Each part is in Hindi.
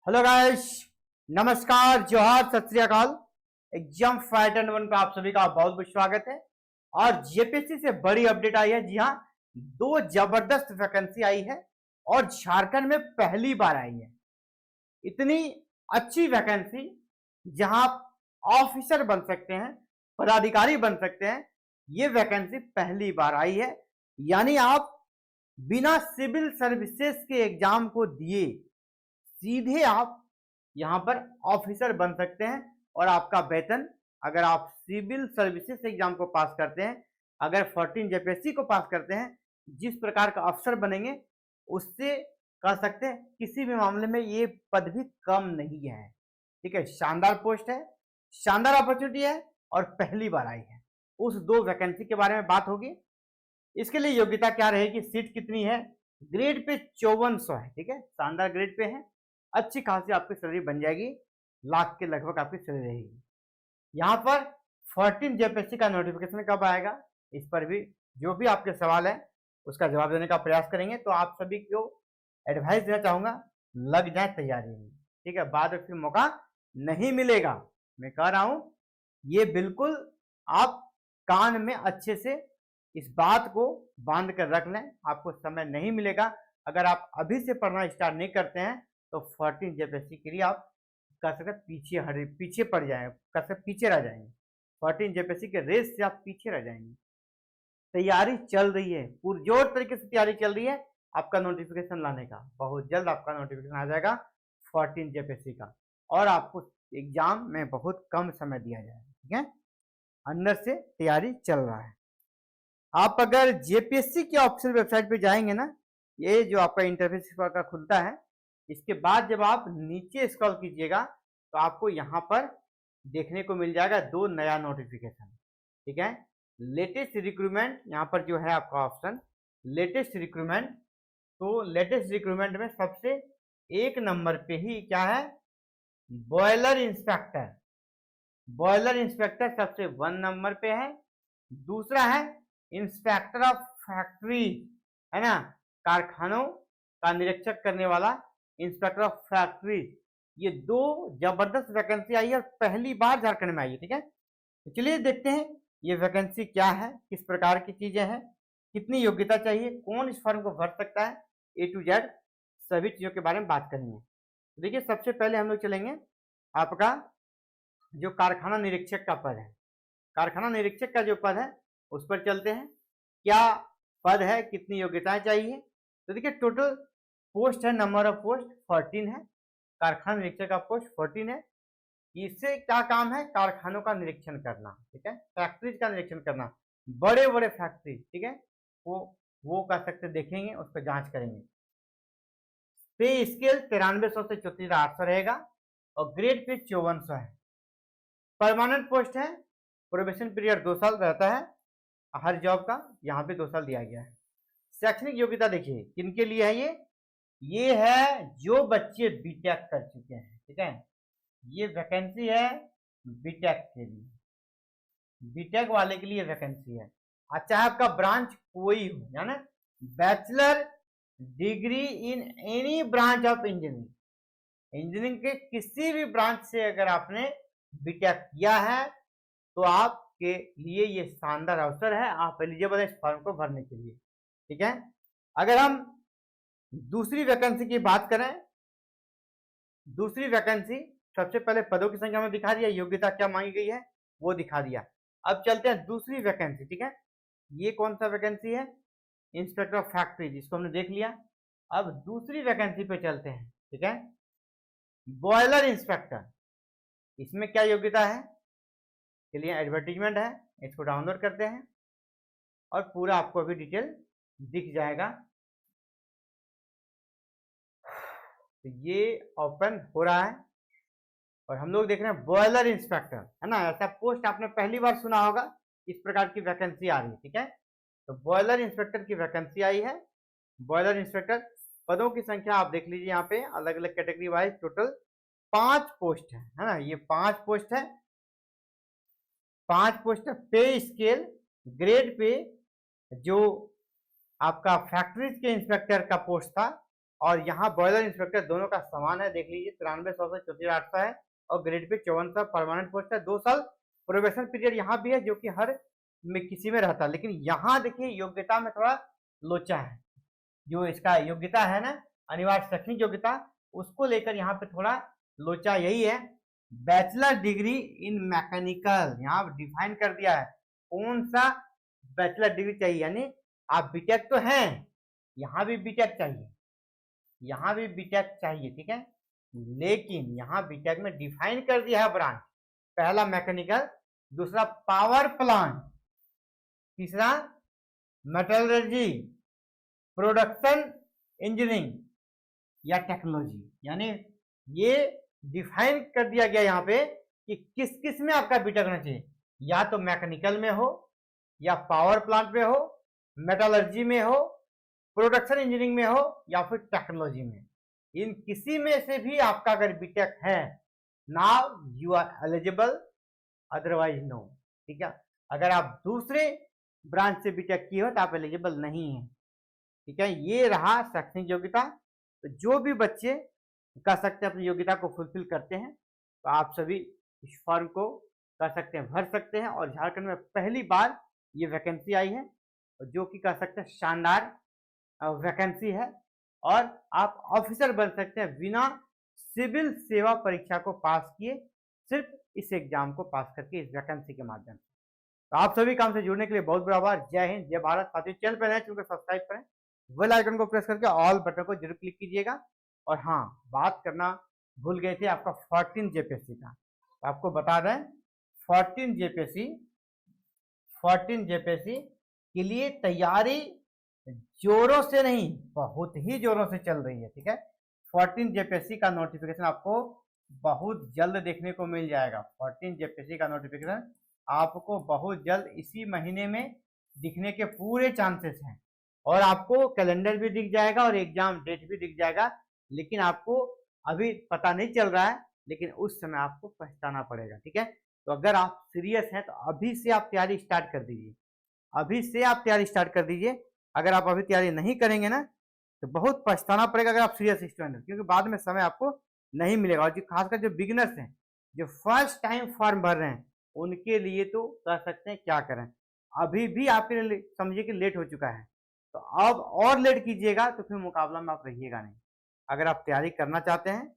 हेलो गाइस, नमस्कार, जोहार, सत श्री अकाल। एग्जाम फाइटर 1 पे आप सभी का बहुत बहुत स्वागत है। और जेपीएससी से बड़ी अपडेट आई है। जी हाँ, दो जबरदस्त वैकेंसी आई है और झारखंड में पहली बार आई है। इतनी अच्छी वैकेंसी जहां आप ऑफिसर बन सकते हैं, पदाधिकारी बन सकते हैं, ये वैकेंसी पहली बार आई है। यानी आप बिना सिविल सर्विसेज के एग्जाम को दिए सीधे आप यहां पर ऑफिसर बन सकते हैं। और आपका वेतन, अगर आप सिविल सर्विसेज एग्जाम को पास करते हैं, अगर 14 जेपीएससी को पास करते हैं, जिस प्रकार का अफसर बनेंगे उससे कह सकते हैं किसी भी मामले में ये पद भी कम नहीं है। ठीक है, शानदार पोस्ट है, शानदार अपॉर्चुनिटी है और पहली बार आई है। उस दो वैकेंसी के बारे में बात होगी। इसके लिए योग्यता क्या रहेगी, सीट कितनी है, ग्रेड पे 5400 है। ठीक है, शानदार ग्रेड पे है, अच्छी खासी आपकी सैलरी बन जाएगी, लाख के लगभग आपकी सैलरी रहेगी। यहाँ पर 14 जेपीएससी का नोटिफिकेशन कब आएगा, इस पर भी जो भी आपके सवाल है उसका जवाब देने का प्रयास करेंगे। तो आप सभी को एडवाइस देना चाहूंगा, लग जाए तैयारी में। ठीक है, बाद में फिर मौका नहीं मिलेगा। मैं कह रहा हूं, ये बिल्कुल आप कान में अच्छे से इस बात को बांध कर रख लें, आपको समय नहीं मिलेगा। अगर आप अभी से पढ़ना स्टार्ट नहीं करते हैं तो 14 जेपीएससी के लिए आप कह सकते पीछे पड़ जाए, कह सकते पीछे रह जाएंगे। 14 जेपीएससी के रेस से आप पीछे रह जाएंगे। तैयारी चल रही है, पुरजोर तरीके से तैयारी चल रही है आपका नोटिफिकेशन लाने का। बहुत जल्द आपका नोटिफिकेशन आ जाएगा 14 जेपीएससी का, और आपको एग्जाम में बहुत कम समय दिया जाएगा। ठीक है, अंदर से तैयारी चल रहा है। आप अगर जेपीएससी की ऑफिशियल वेबसाइट पे जाएंगे ना, ये जो आपका इंटरफेस का खुलता है, इसके बाद जब आप नीचे स्क्रॉल कीजिएगा तो आपको यहाँ पर देखने को मिल जाएगा दो नया नोटिफिकेशन। ठीक है, लेटेस्ट रिक्रूटमेंट, यहाँ पर जो है आपका ऑप्शन लेटेस्ट रिक्रूटमेंट। तो लेटेस्ट रिक्रूटमेंट में सबसे एक नंबर पे ही क्या है, बॉयलर इंस्पेक्टर। बॉयलर इंस्पेक्टर सबसे 1 नंबर पे है। दूसरा है इंस्पेक्टर ऑफ फैक्ट्री, है ना, कारखानों का निरीक्षक करने वाला इंस्पेक्टर ऑफ फैक्ट्री। ये दो जबरदस्त वैकेंसी आई है और पहली बार झारखंड में आई है। ठीक है, तो चलिए देखते हैं ये वैकेंसी क्या है, किस प्रकार की चीजें हैं, कितनी योग्यता चाहिए, कौन इस फॉर्म को भर सकता है, A to Z सभी चीजों के बारे में बात करेंगे। तो देखिए, सबसे पहले हम लोग चलेंगे आपका जो कारखाना निरीक्षक का पद है। कारखाना निरीक्षक का जो पद है उस पर चलते हैं। क्या पद है, कितनी योग्यताएं चाहिए। तो देखिए, टोटल पोस्ट है, नंबर ऑफ पोस्ट 14 है। कारखाना निरीक्षक का पोस्ट 14 है। इससे क्या काम है, कारखानों का निरीक्षण करना। ठीक है, फैक्ट्रीज का निरीक्षण करना, बड़े बड़े फैक्ट्री। ठीक है, वो कह सकते देखेंगे, उस पर जांच करेंगे। पे स्केल 9300 से 34800 रहेगा और ग्रेड पे 5400 है। परमानेंट पोस्ट है, प्रोबेशन पीरियड 2 साल रहता है हर जॉब का, यहाँ पे 2 साल दिया गया है। शैक्षणिक योग्यता देखिए किनके लिए है, ये है जो बच्चे बीटेक कर चुके हैं। ठीक है, ये वैकेंसी है बीटेक के लिए, बीटेक वाले के लिए वैकेंसी है। अच्छा, आपका ब्रांच कोई हो, यानी bachelor degree in any branch of engineering, engineering के किसी भी ब्रांच से अगर आपने बीटेक किया है तो आपके लिए ये शानदार अवसर है, आप एलिजिबल है इस फॉर्म को भरने के लिए। ठीक है, अगर हम दूसरी वैकेंसी की बात करें, दूसरी वैकेंसी सबसे पहले पदों की संख्या में दिखा दिया, योग्यता क्या मांगी गई है वो दिखा दिया। अब चलते हैं दूसरी वैकेंसी। ठीक है, ये कौन सा वैकेंसी है, इंस्पेक्टर ऑफ फैक्ट्री, जिसको हमने देख लिया। अब दूसरी वैकेंसी पे चलते हैं। ठीक है, बॉयलर इंस्पेक्टर, इसमें क्या योग्यता है, चलिए एडवर्टीजमेंट है, इसको डाउनलोड करते हैं और पूरा आपको अभी डिटेल दिख जाएगा। तो ये ओपन हो रहा है और हम लोग देख रहे हैं बॉयलर इंस्पेक्टर, है ना। ऐसा पोस्ट आपने पहली बार सुना होगा, इस प्रकार की वैकेंसी आ रही है। ठीक है, तो बॉयलर इंस्पेक्टर की वैकेंसी आई है। बॉयलर इंस्पेक्टर पदों की संख्या आप देख लीजिए, यहाँ पे अलग अलग कैटेगरी वाइज टोटल 5 पोस्ट है ना। ये 5 पोस्ट है, 5 पोस्ट है। पे स्केल ग्रेड पे जो आपका फैक्ट्रीज के इंस्पेक्टर का पोस्ट था और यहाँ बॉयलर इंस्पेक्टर दोनों का समान है, देख लीजिए 9300 से 34,800 है और ग्रेड पे 5400 परमानेंट पोस्ट है। 2 साल प्रोबेशन पीरियड यहाँ भी है जो कि हर में किसी में रहता है, लेकिन यहाँ देखिए योग्यता में थोड़ा लोचा है। जो इसका योग्यता है ना, अनिवार्य शैक्षणिक योग्यता, उसको लेकर यहाँ पे थोड़ा लोचा यही है। बैचलर डिग्री इन मैकेनिकल यहाँ डिफाइन कर दिया है कौन सा बैचलर डिग्री चाहिए, यानी आप बीटेक तो हैं, यहाँ भी बीटेक चाहिए, यहाँ भी बीटेक चाहिए, ठीक है। लेकिन यहाँ बीटेक में डिफाइन कर दिया है ब्रांच, पहला मैकेनिकल, दूसरा पावर प्लांट, तीसरा मेटलर्जी, प्रोडक्शन इंजीनियरिंग या टेक्नोलॉजी, यानी ये डिफाइन कर दिया गया यहाँ पे कि किस किस में आपका बीटेक होना चाहिए, या तो मैकेनिकल में हो, या पावर प्लांट में हो, मेटलर्जी में हो, प्रोडक्शन इंजीनियरिंग में हो, या फिर टेक्नोलॉजी में। इन किसी में से भी आपका अगर बीटेक है, now you are eligible, otherwise no, ठीक है। अगर आप दूसरे ब्रांच से बीटेक किए हो तो आप एलिजिबल नहीं है, ठीक है। ये रहा शैक्षणिक योग्यता। तो जो भी बच्चे कर सकते हैं, अपनी योग्यता को फुलफिल करते हैं, तो आप सभी इस फॉर्म को कर सकते हैं, भर सकते हैं। और झारखंड में पहली बार ये वैकेंसी आई है, जो कि कर सकते हैं शानदार वैकेंसी है, और आप ऑफिसर बन सकते हैं बिना सिविल सेवा परीक्षा को पास किए, सिर्फ इस एग्जाम को पास करके, इस वैकेंसी के माध्यम से। तो आप सभी काम से जुड़ने के लिए बहुत बहुत आभार। जय हिंद, जय भारत। साथियों, चैनल पर नए चैनल को सब्सक्राइब करें, बेल आइकन को प्रेस करके ऑल बटन को जरूर क्लिक कीजिएगा। और हाँ, बात करना भूल गए थे आपका 14 जेपीएससी का, तो आपको बता दें 14 जेपीएससी के लिए तैयारी जोरों से नहीं, बहुत ही जोरों से चल रही है, ठीक है। 14 जेपीएससी का नोटिफिकेशन आपको बहुत जल्द देखने को मिल जाएगा। 14 जेपीएससी का नोटिफिकेशन आपको बहुत जल्द इसी महीने में दिखने के पूरे चांसेस हैं, और आपको कैलेंडर भी दिख जाएगा और एग्जाम डेट भी दिख जाएगा। लेकिन आपको अभी पता नहीं चल रहा है, लेकिन उस समय आपको पछताना पड़ेगा, ठीक है। तो अगर आप सीरियस हैं तो अभी से आप तैयारी स्टार्ट कर दीजिए, अभी से आप तैयारी स्टार्ट कर दीजिए। अगर आप अभी तैयारी नहीं करेंगे ना, तो बहुत पछताना पड़ेगा अगर आप सीरियस स्टूडेंट हैं, क्योंकि बाद में समय आपको नहीं मिलेगा। और जो खासकर जो बिगिनर्स हैं, जो फर्स्ट टाइम फॉर्म भर रहे हैं, उनके लिए तो कह सकते हैं क्या करें, अभी भी आपके लिए समझिए कि लेट हो चुका है। तो अब और लेट कीजिएगा तो फिर मुकाबला में आप रहिएगा नहीं। अगर आप तैयारी करना चाहते हैं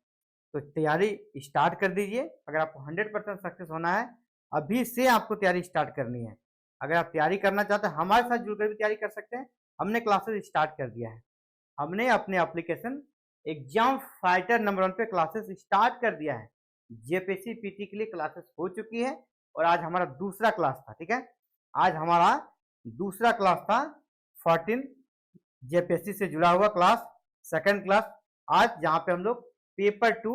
तो तैयारी स्टार्ट कर दीजिए। अगर आपको 100% सक्सेस होना है, अभी से आपको तैयारी स्टार्ट करनी है। अगर आप तैयारी करना चाहते हैं, हमारे साथ जुड़कर भी तैयारी कर सकते हैं। हमने क्लासेस स्टार्ट कर दिया है, हमने अपने एप्लीकेशन एग्जाम फाइटर नंबर 1 पे क्लासेस स्टार्ट कर दिया है। जेपीएससी पीटी के लिए क्लासेस हो चुकी है, और आज हमारा दूसरा क्लास था, ठीक है। आज हमारा दूसरा क्लास था 14 जेपीएससी से जुड़ा हुआ क्लास, सेकंड क्लास आज, जहां पे हम लोग पेपर 2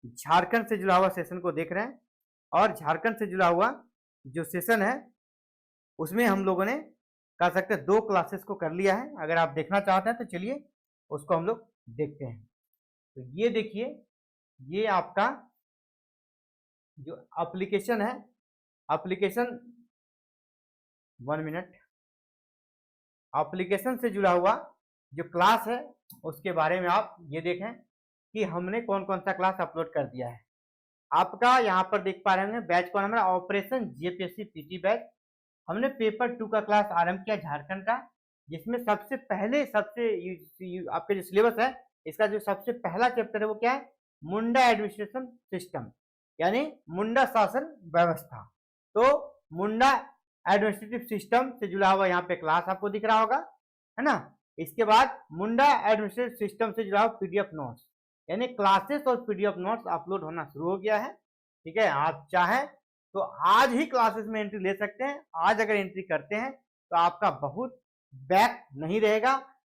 झारखंड से जुड़ा हुआ सेशन को देख रहे हैं। और झारखंड से जुड़ा हुआ जो सेशन है, उसमें हम लोगों ने कह सकते हैं 2 क्लासेस को कर लिया है। अगर आप देखना चाहते हैं तो चलिए उसको हम लोग देखते हैं। तो ये देखिए, ये आपका जो एप्लीकेशन है, एप्लीकेशन 1 मिनट, एप्लीकेशन से जुड़ा हुआ जो क्लास है उसके बारे में आप ये देखें कि हमने कौन कौन सा क्लास अपलोड कर दिया है। आपका यहाँ पर देख पा रहे हैं बैच का नाम है ऑपरेशन जेपीएससी पीटी बैच। हमने पेपर 2 का क्लास आरंभ किया झारखंड का, जिसमें सबसे पहले आपके जो सिलेबस है, इसका जो सबसे पहला चैप्टर है वो क्या है, मुंडा एडमिनिस्ट्रेशन सिस्टम, यानी मुंडा शासन व्यवस्था। तो मुंडा एडमिनिस्ट्रेटिव सिस्टम से जुड़ा हुआ यहाँ पे क्लास आपको दिख रहा होगा, है ना। इसके बाद मुंडा एडमिनिस्ट्रेटिव सिस्टम से जुड़ा हुआ पीडीएफ नोट्स, यानी क्लासेस और पीडीएफ नोट्स अपलोड होना शुरू हो गया है, ठीक है। आप चाहें तो आज ही क्लासेस में एंट्री ले सकते हैं। आज अगर एंट्री करते हैं तो आपका बहुत बैक नहीं रहेगा,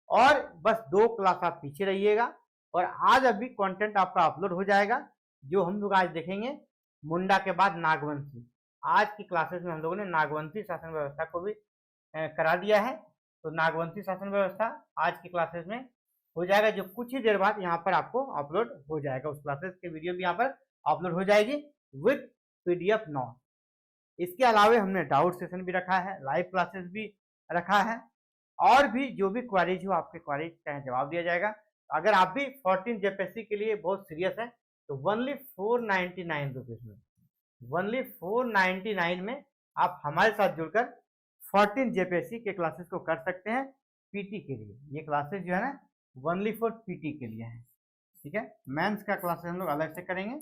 और बस 2 क्लास आप पीछे रहिएगा। और आज अभी कंटेंट आपका अपलोड हो जाएगा, जो हम लोग आज देखेंगे मुंडा के बाद नागवंशी। आज की क्लासेस में हम लोगों ने नागवंशी शासन व्यवस्था को भी करा दिया है। तो नागवंशी शासन व्यवस्था आज की क्लासेस में हो जाएगा, जो कुछ ही देर बाद यहाँ पर आपको अपलोड हो जाएगा। उस क्लासेस के वीडियो भी यहाँ पर अपलोड हो जाएगी विद पीडीएफ नोट। इसके अलावा हमने डाउट सेशन भी रखा है, लाइव क्लासेस भी रखा है, और भी जो भी क्वेरीज हो आपके क्वेरीज का जवाब दिया जाएगा। अगर आप भी 14 जेपीएससी के लिए बहुत सीरियस है तो ओनली 499 रुपीज में, ओनली 499 में आप हमारे साथ जुड़कर 14 जेपीएससी के क्लासेस को कर सकते हैं पीटी के लिए। ये क्लासेस जो है ना ओनली फॉर पीटी के लिए है, ठीक है। मेंस का क्लासेस हम लोग अलग से करेंगे।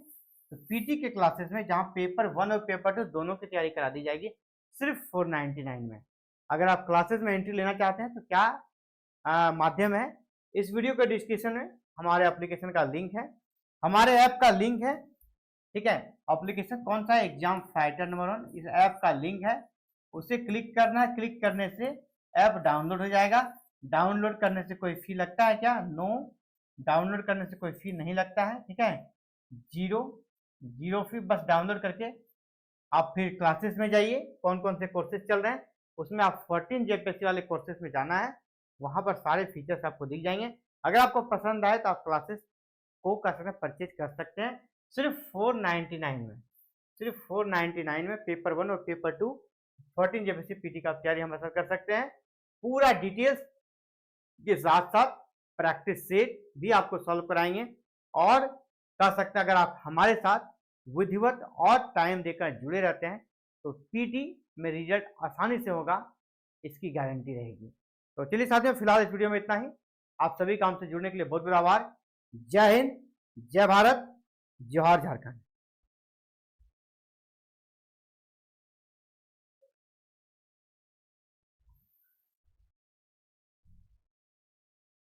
तो पीटी के क्लासेस में जहां पेपर 1 और पेपर 2 दोनों की तैयारी करा दी जाएगी सिर्फ 499 में। अगर आप क्लासेस में एंट्री लेना चाहते हैं तो क्या माध्यम है, इस वीडियो के डिस्क्रिप्शन में हमारे एप्लीकेशन का लिंक है, हमारे ऐप का लिंक है, ठीक है। एप्लीकेशन कौन सा है, एग्जाम फाइटर नंबर 1, इस ऐप का लिंक है, उसे क्लिक करना है। क्लिक करने से ऐप डाउनलोड हो जाएगा। डाउनलोड करने से कोई फी लगता है क्या, नो, डाउनलोड करने से कोई फी नहीं लगता है, ठीक है, जीरो फी। बस डाउनलोड करके आप फिर क्लासेस में जाइए, कौन कौन से कोर्सेज चल रहे हैं उसमें आप 14 जेपीएससी वाले कोर्सेज में जाना है, वहां पर सारे फीचर्स आपको दिख जाएंगे। अगर आपको पसंद आए तो आप क्लासेस को कर सकते हैं, परचेज कर सकते हैं सिर्फ 499 में, सिर्फ 499 में पेपर 1 और पेपर 2 14 जेपीएससी पीटी का तैयारी हम असर कर सकते हैं। पूरा डिटेल्स के साथ साथ प्रैक्टिस सेट भी आपको सॉल्व कराएंगे और कर सकते हैं। अगर आप हमारे साथ विधिवत और टाइम देकर जुड़े रहते हैं तो पीटी में रिजल्ट आसानी से होगा, इसकी गारंटी रहेगी। तो चलिए साथियों, फिलहाल इस वीडियो में इतना ही। आप सभी काम से जुड़ने के लिए बहुत बहुत आभार। जय हिंद, जय भारत, जोहार झारखंड।